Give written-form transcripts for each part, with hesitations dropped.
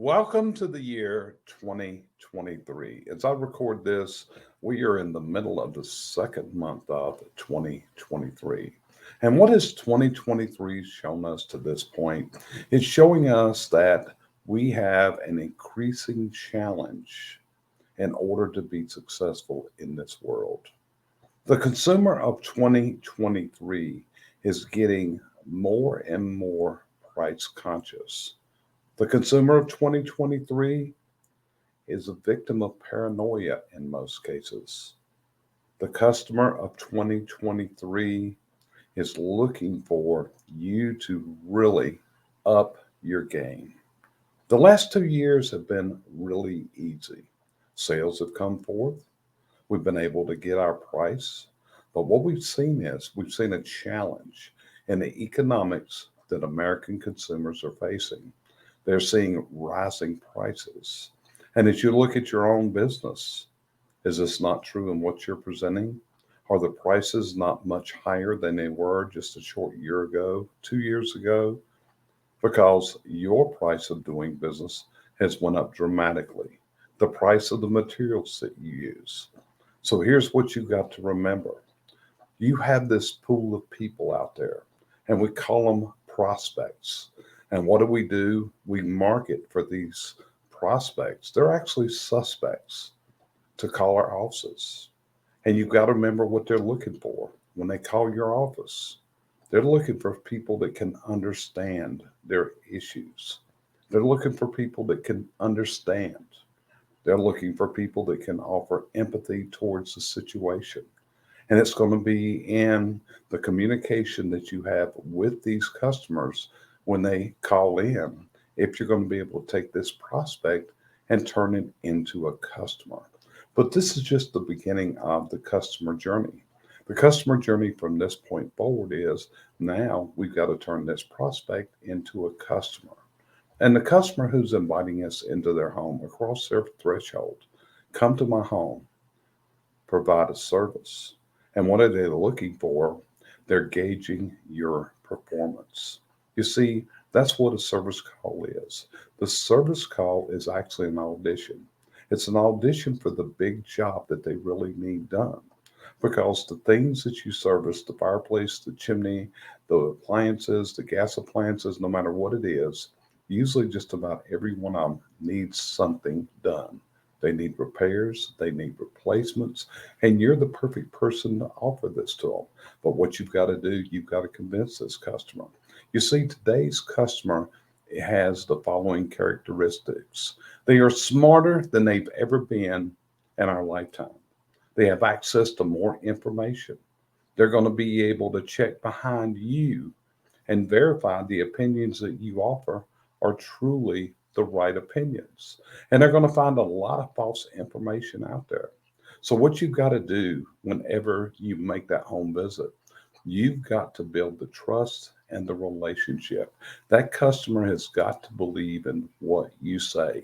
Welcome to the year 2023. As I record this, we are in the middle of the second month of 2023. And what has 2023 shown us to this point? It's showing us that we have an increasing challenge in order to be successful in this world. The consumer of 2023 is getting more and more price conscious. The consumer of 2023 is a victim of paranoia in most cases. The customer of 2023 is looking for you to really up your game. The last 2 years have been really easy. Sales have come forth. We've been able to get our price. But what we've seen is we've seen a challenge in the economics that American consumers are facing. They're seeing rising prices. And as you look at your own business, is this not true in what you're presenting? Are the prices not much higher than they were just a short year ago, 2 years ago? Because your price of doing business has went up dramatically. The price of the materials that you use. So here's what you've got to remember. You have this pool of people out there, and we call them prospects. And what do? We market for these prospects. They're actually suspects to call our offices. And you've got to remember what they're looking for when they call your office. They're looking for people that can understand their issues. They're looking for people that can understand. They're looking for people that can offer empathy towards the situation. And it's going to be in the communication that you have with these customers when they call in, if you're going to be able to take this prospect and turn it into a customer. But this is just the beginning of the customer journey. The customer journey from this point forward is now we've got to turn this prospect into a customer. And the customer who's inviting us into their home across their threshold, come to my home, provide a service. And what are they looking for? They're gauging your performance. You see, that's what a service call is. The service call is actually an audition. It's an audition for the big job that they really need done. Because the things that you service, the fireplace, the chimney, the appliances, the gas appliances, no matter what it is, usually just about every one of them needs something done. They need repairs, they need replacements, and you're the perfect person to offer this to them. But what you've got to do, you've got to convince this customer. You see, today's customer has the following characteristics. They are smarter than they've ever been in our lifetime. They have access to more information. They're going to be able to check behind you and verify the opinions that you offer are truly the right opinions. And they're going to find a lot of false information out there. So, what you've got to do whenever you make that home visit, you've got to build the trust and the relationship. That customer has got to believe in what you say.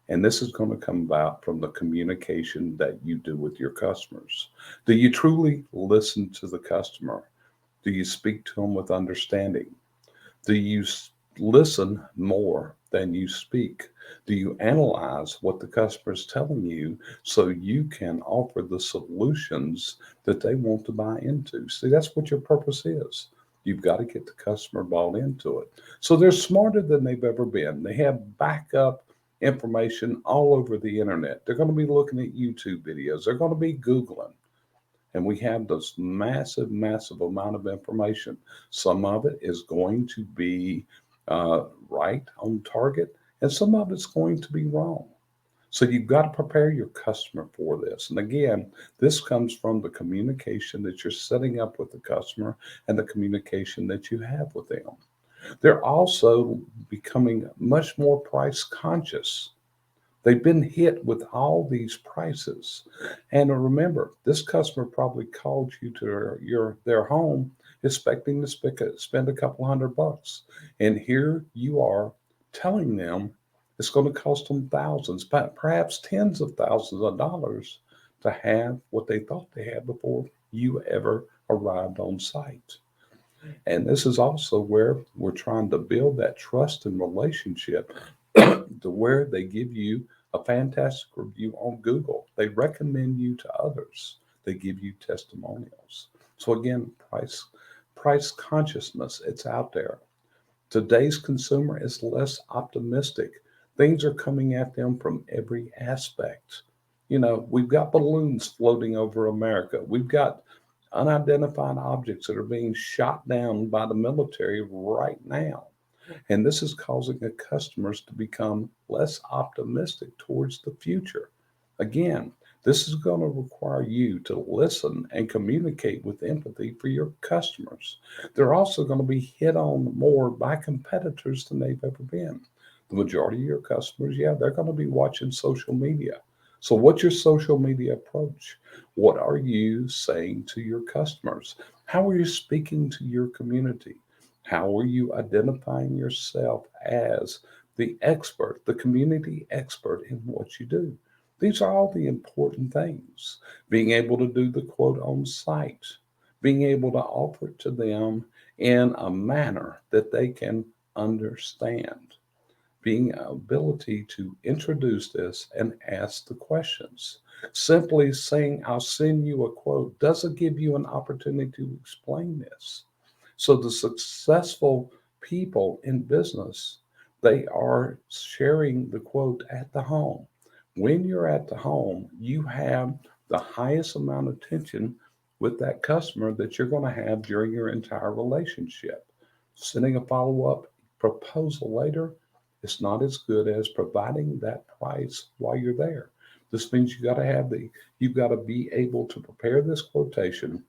And this is going to come about from the communication that you do with your customers. Do you truly listen to the customer? Do you speak to them with understanding? Do you listen more than you speak? Do you analyze what the customer is telling you so you can offer the solutions that they want to buy into? See, that's what your purpose is. You've got to get the customer bought into it. So they're smarter than they've ever been. They have backup information all over the internet. They're going to be looking at YouTube videos. They're going to be Googling. And we have this massive, massive amount of information. Some of it is going to be right on target, and some of it's going to be wrong. So you've got to prepare your customer for this. And again, this comes from the communication that you're setting up with the customer and the communication that you have with them. They're also becoming much more price conscious. They've been hit with all these prices. And remember, this customer probably called you to their home expecting to spend a couple $100. And here you are telling them it's going to cost them thousands, perhaps tens of thousands of dollars to have what they thought they had before you ever arrived on site. And this is also where we're trying to build that trust and relationship to where they give you a fantastic review on Google. They recommend you to others. They give you testimonials. So again, price consciousness, it's out there. Today's consumer is less optimistic. Things are coming at them from every aspect. We've got balloons floating over America. We've got unidentified objects that are being shot down by the military right now. And this is causing the customers to become less optimistic towards the future. Again, this is going to require you to listen and communicate with empathy for your customers. They're also going to be hit on more by competitors than they've ever been. The majority of your customers, yeah, they're going to be watching social media. So, what's your social media approach? What are you saying to your customers? How are you speaking to your community? How are you identifying yourself as the expert, the community expert in what you do? These are all the important things. Being able to do the quote on site, being able to offer it to them in a manner that they can understand, being ability to introduce this and ask the questions. Simply saying, I'll send you a quote, doesn't give you an opportunity to explain this. So the successful people in business, they are sharing the quote at the home. When you're at the home, you have the highest amount of tension with that customer that you're going to have during your entire relationship. Sending a follow-up proposal later, it's not as good as providing that price while you're there. This means you've got to be able to prepare this quotation,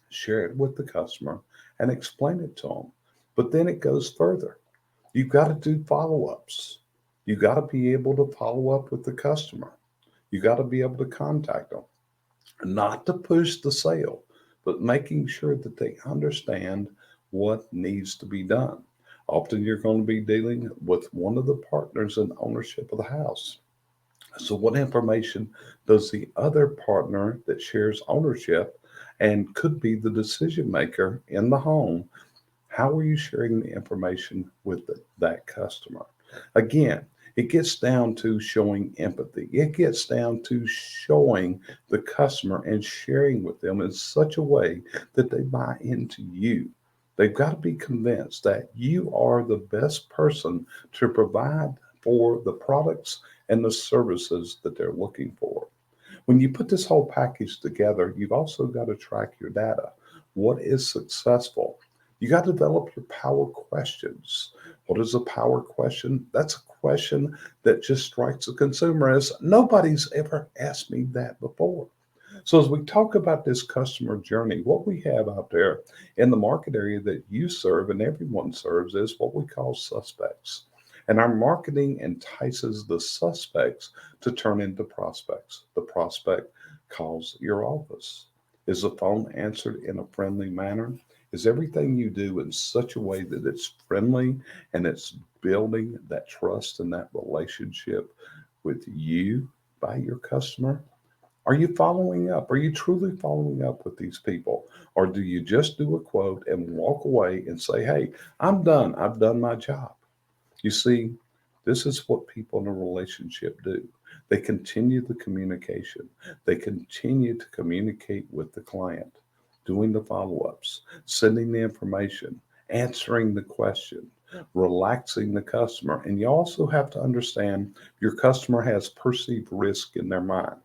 share it with the customer, and explain it to them. But then it goes further. You've got to do follow ups. You've got to be able to follow up with the customer. You got to be able to contact them, not to push the sale, but making sure that they understand what needs to be done. Often you're going to be dealing with one of the partners in ownership of the house. So, what information does the other partner that shares ownership and could be the decision maker in the home? How are you sharing the information with that customer? Again, it gets down to showing empathy. It gets down to showing the customer and sharing with them in such a way that they buy into you. They've got to be convinced that you are the best person to provide for the products and the services that they're looking for. When you put this whole package together, you've also got to track your data. What is successful? You got to develop your power questions. What is a power question? That's a question that just strikes the consumer as nobody's ever asked me that before. So, as we talk about this customer journey, what we have out there in the market area that you serve and everyone serves is what we call suspects. And our marketing entices the suspects to turn into prospects. The prospect calls your office. Is the phone answered in a friendly manner? Is everything you do in such a way that it's friendly and it's building that trust and that relationship with you by your customer? Are you following up? Are you truly following up with these people? Or do you just do a quote and walk away and say, hey, I'm done. I've done my job? You see, this is what people in a relationship do. They continue the communication. They continue to communicate with the client, doing the follow ups, sending the information, answering the question, relaxing the customer. And you also have to understand your customer has perceived risk in their mind.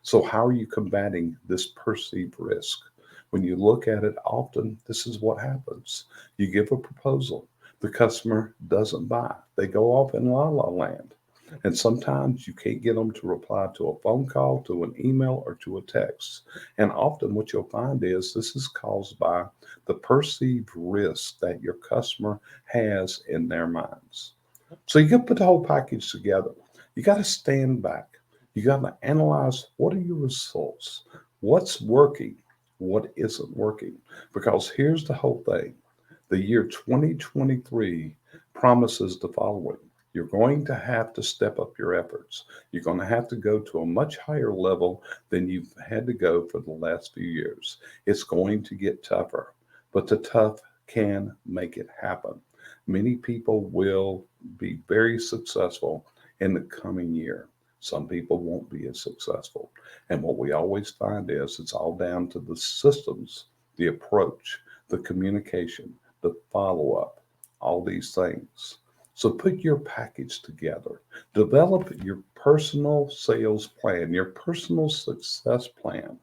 So, how are you combating this perceived risk? When you look at it, often this is what happens. You give a proposal, the customer doesn't buy. They go off in la la land. And sometimes you can't get them to reply to a phone call, to an email, or to a text. And often what you'll find is this is caused by the perceived risk that your customer has in their minds. So you got to put the whole package together. You got to stand back. You got to analyze what are your results? What's working? What isn't working? Because here's the whole thing. The year 2023 promises the following. You're going to have to step up your efforts. You're going to have to go to a much higher level than you've had to go for the last few years. It's going to get tougher, but the tough can make it happen. Many people will be very successful in the coming year. Some people won't be as successful. And what we always find is it's all down to the systems, the approach, the communication, the follow up, all these things. So put your package together. Develop your personal sales plan, your personal success plan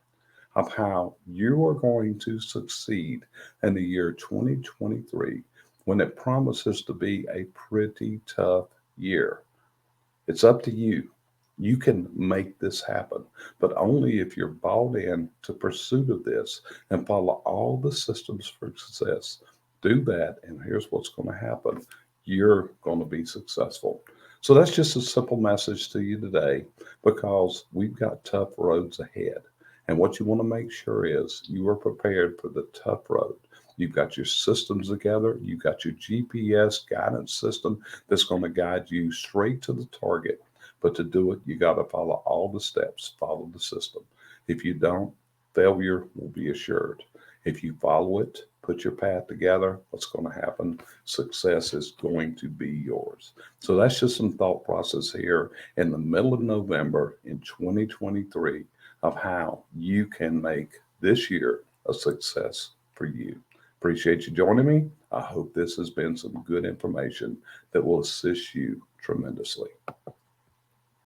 of how you are going to succeed in the year 2023 when it promises to be a pretty tough year. It's up to you. You can make this happen, but only if you're bought in to pursuit of this and follow all the systems for success. Do that, and here's what's going to happen. You're going to be successful. So that's just a simple message to you today because we've got tough roads ahead. And what you want to make sure is you are prepared for the tough road. You've got your systems together. You've got your GPS guidance system that's going to guide you straight to the target. But to do it, you got to follow all the steps, follow the system. If you don't, failure will be assured. If you follow it, put your path together, what's going to happen? Success is going to be yours. So that's just some thought process here in the middle of November in 2023 of how you can make this year a success for you. Appreciate you joining me. I hope this has been some good information that will assist you tremendously.